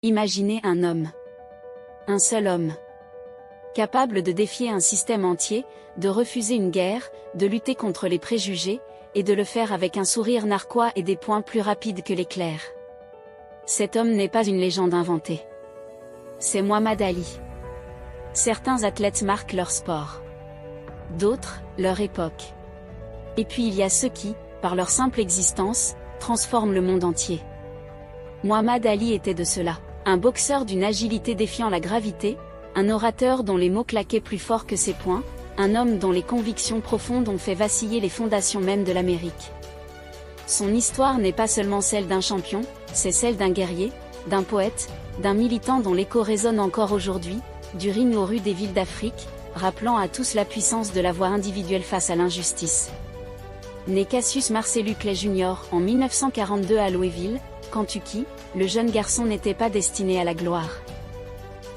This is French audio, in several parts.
Imaginez un homme. Un seul homme. Capable de défier un système entier, de refuser une guerre, de lutter contre les préjugés, et de le faire avec un sourire narquois et des poings plus rapides que l'éclair. Cet homme n'est pas une légende inventée. C'est Muhammad Ali. Certains athlètes marquent leur sport. D'autres, leur époque. Et puis il y a ceux qui, par leur simple existence, transforment le monde entier. Muhammad Ali était de ceux-là. Un boxeur d'une agilité défiant la gravité, un orateur dont les mots claquaient plus fort que ses poings, un homme dont les convictions profondes ont fait vaciller les fondations même de l'Amérique. Son histoire n'est pas seulement celle d'un champion, c'est celle d'un guerrier, d'un poète, d'un militant dont l'écho résonne encore aujourd'hui, du ring aux rues des villes d'Afrique, rappelant à tous la puissance de la voix individuelle face à l'injustice. Né Cassius Marcellus Clay Jr. en 1942 à Louisville, Kentucky, le jeune garçon n'était pas destiné à la gloire.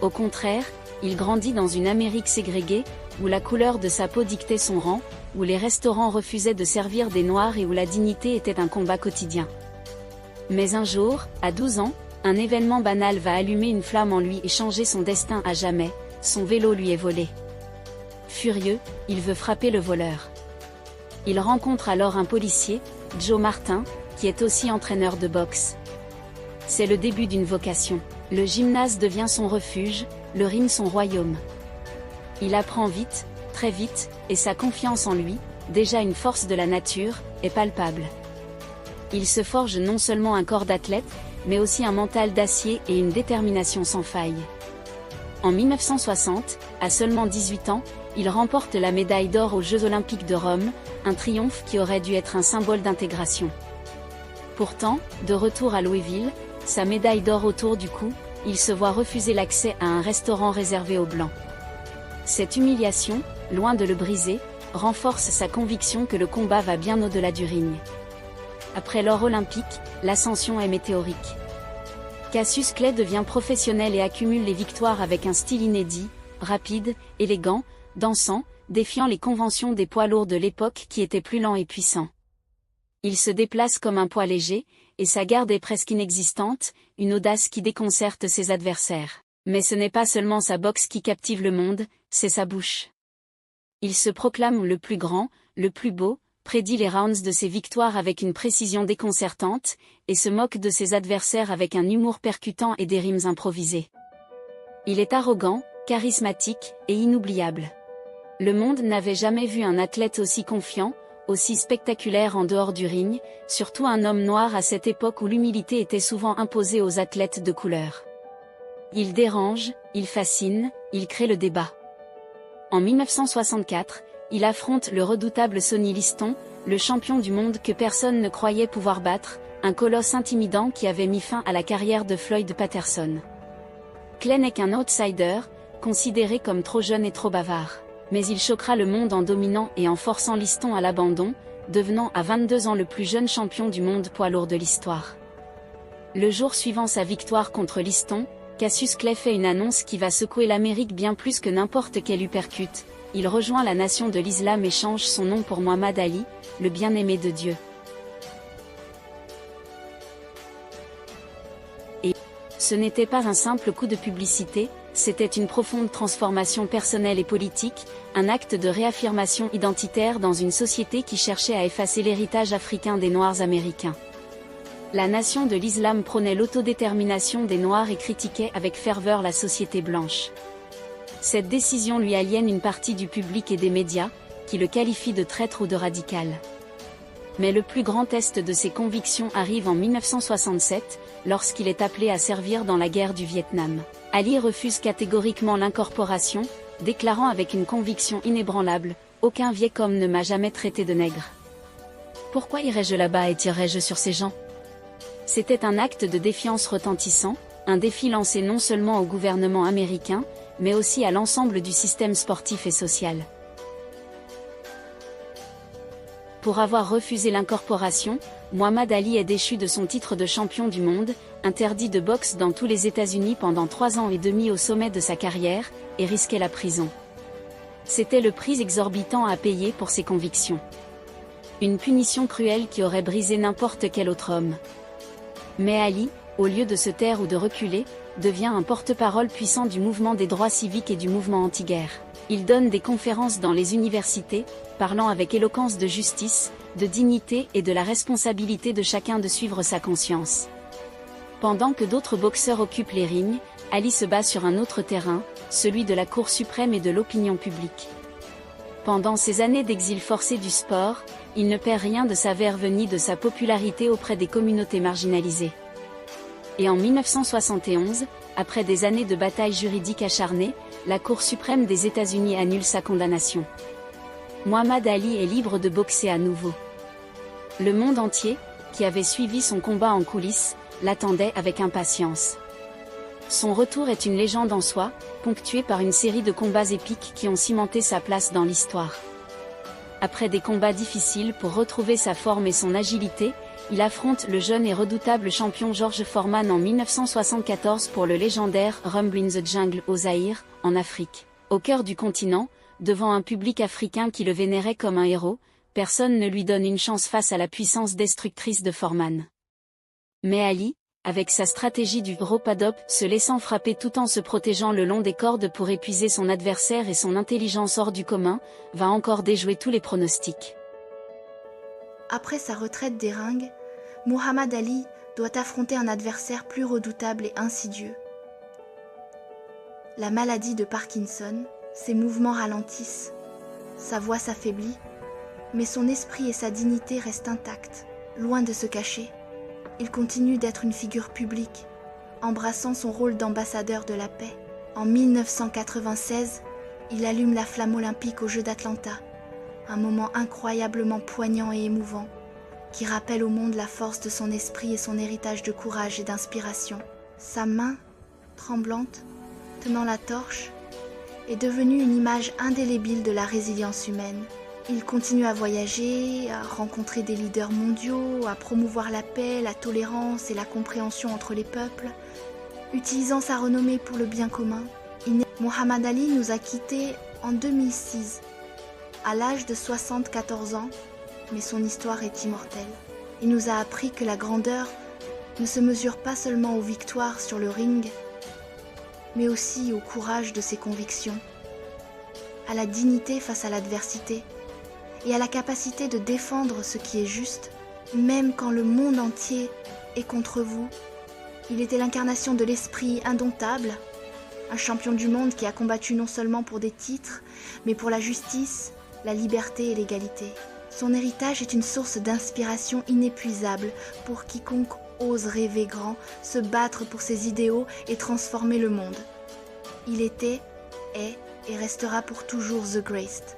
Au contraire, il grandit dans une Amérique ségrégée, où la couleur de sa peau dictait son rang, où les restaurants refusaient de servir des Noirs et où la dignité était un combat quotidien. Mais un jour, à 12 ans, un événement banal va allumer une flamme en lui et changer son destin à jamais, son vélo lui est volé. Furieux, il veut frapper le voleur. Il rencontre alors un policier, Joe Martin, qui est aussi entraîneur de boxe. C'est le début d'une vocation. Le gymnase devient son refuge, le ring son royaume. Il apprend vite, très vite, et sa confiance en lui, déjà une force de la nature, est palpable. Il se forge non seulement un corps d'athlète, mais aussi un mental d'acier et une détermination sans faille. En 1960, à seulement 18 ans, il remporte la médaille d'or aux Jeux Olympiques de Rome, un triomphe qui aurait dû être un symbole d'intégration. Pourtant, de retour à Louisville, sa médaille d'or autour du cou, il se voit refuser l'accès à un restaurant réservé aux Blancs. Cette humiliation, loin de le briser, renforce sa conviction que le combat va bien au-delà du ring. Après l'or olympique, l'ascension est météorique. Cassius Clay devient professionnel et accumule les victoires avec un style inédit, rapide, élégant, dansant, défiant les conventions des poids lourds de l'époque qui étaient plus lents et puissants. Il se déplace comme un poids léger, et sa garde est presque inexistante, une audace qui déconcerte ses adversaires. Mais ce n'est pas seulement sa boxe qui captive le monde, c'est sa bouche. Il se proclame le plus grand, le plus beau, prédit les rounds de ses victoires avec une précision déconcertante, et se moque de ses adversaires avec un humour percutant et des rimes improvisées. Il est arrogant, charismatique, et inoubliable. Le monde n'avait jamais vu un athlète aussi confiant, aussi spectaculaire en dehors du ring, surtout un homme noir à cette époque où l'humilité était souvent imposée aux athlètes de couleur. Il dérange, il fascine, il crée le débat. En 1964, il affronte le redoutable Sonny Liston, le champion du monde que personne ne croyait pouvoir battre, un colosse intimidant qui avait mis fin à la carrière de Floyd Patterson. Clay n'est qu'un outsider, considéré comme trop jeune et trop bavard. Mais il choquera le monde en dominant et en forçant Liston à l'abandon, devenant à 22 ans le plus jeune champion du monde poids lourd de l'histoire. Le jour suivant sa victoire contre Liston, Cassius Clay fait une annonce qui va secouer l'Amérique bien plus que n'importe quel uppercut. Il rejoint la nation de l'islam et change son nom pour Muhammad Ali, le bien-aimé de Dieu. Et ce n'était pas un simple coup de publicité, c'était une profonde transformation personnelle et politique, un acte de réaffirmation identitaire dans une société qui cherchait à effacer l'héritage africain des Noirs américains. La nation de l'islam prônait l'autodétermination des Noirs et critiquait avec ferveur la société blanche. Cette décision lui aliène une partie du public et des médias, qui le qualifient de traître ou de radical. Mais le plus grand test de ses convictions arrive en 1967, lorsqu'il est appelé à servir dans la guerre du Vietnam. Ali refuse catégoriquement l'incorporation, déclarant avec une conviction inébranlable « Aucun vieil homme ne m'a jamais traité de nègre. Pourquoi irais-je là-bas et tirerais-je sur ces gens ?» C'était un acte de défiance retentissant, un défi lancé non seulement au gouvernement américain, mais aussi à l'ensemble du système sportif et social. Pour avoir refusé l'incorporation, Muhammad Ali est déchu de son titre de champion du monde, interdit de boxe dans tous les États-Unis pendant 3 ans et demi au sommet de sa carrière, et risquait la prison. C'était le prix exorbitant à payer pour ses convictions. Une punition cruelle qui aurait brisé n'importe quel autre homme. Mais Ali, au lieu de se taire ou de reculer, devient un porte-parole puissant du mouvement des droits civiques et du mouvement anti-guerre. Il donne des conférences dans les universités, parlant avec éloquence de justice, de dignité et de la responsabilité de chacun de suivre sa conscience. Pendant que d'autres boxeurs occupent les rings, Ali se bat sur un autre terrain, celui de la Cour suprême et de l'opinion publique. Pendant ces années d'exil forcé du sport, il ne perd rien de sa verve ni de sa popularité auprès des communautés marginalisées. Et en 1971, après des années de batailles juridiques acharnées, la Cour suprême des États-Unis annule sa condamnation. Muhammad Ali est libre de boxer à nouveau. Le monde entier, qui avait suivi son combat en coulisses, l'attendait avec impatience. Son retour est une légende en soi, ponctuée par une série de combats épiques qui ont cimenté sa place dans l'histoire. Après des combats difficiles pour retrouver sa forme et son agilité, il affronte le jeune et redoutable champion George Foreman en 1974 pour le légendaire Rumble in the Jungle au Zaïre, en Afrique. Au cœur du continent, devant un public africain qui le vénérait comme un héros, personne ne lui donne une chance face à la puissance destructrice de Foreman. Mais Ali, avec sa stratégie du rope-a-dope, se laissant frapper tout en se protégeant le long des cordes pour épuiser son adversaire et son intelligence hors du commun, va encore déjouer tous les pronostics. Après sa retraite des ringues, Muhammad Ali doit affronter un adversaire plus redoutable et insidieux. La maladie de Parkinson, ses mouvements ralentissent, sa voix s'affaiblit, mais son esprit et sa dignité restent intacts, loin de se cacher. Il continue d'être une figure publique, embrassant son rôle d'ambassadeur de la paix. En 1996, il allume la flamme olympique aux Jeux d'Atlanta, un moment incroyablement poignant et émouvant, qui rappelle au monde la force de son esprit et son héritage de courage et d'inspiration. Sa main, tremblante, tenant la torche, est devenue une image indélébile de la résilience humaine. Il continue à voyager, à rencontrer des leaders mondiaux, à promouvoir la paix, la tolérance et la compréhension entre les peuples, utilisant sa renommée pour le bien commun. Muhammad Ali nous a quittés en 2006, à l'âge de 74 ans, mais son histoire est immortelle. Il nous a appris que la grandeur ne se mesure pas seulement aux victoires sur le ring, mais aussi au courage de ses convictions, à la dignité face à l'adversité, et à la capacité de défendre ce qui est juste, même quand le monde entier est contre vous. Il était l'incarnation de l'esprit indomptable, un champion du monde qui a combattu non seulement pour des titres, mais pour la justice, la liberté et l'égalité. Son héritage est une source d'inspiration inépuisable pour quiconque ose rêver grand, se battre pour ses idéaux et transformer le monde. Il était, est et restera pour toujours The Greatest.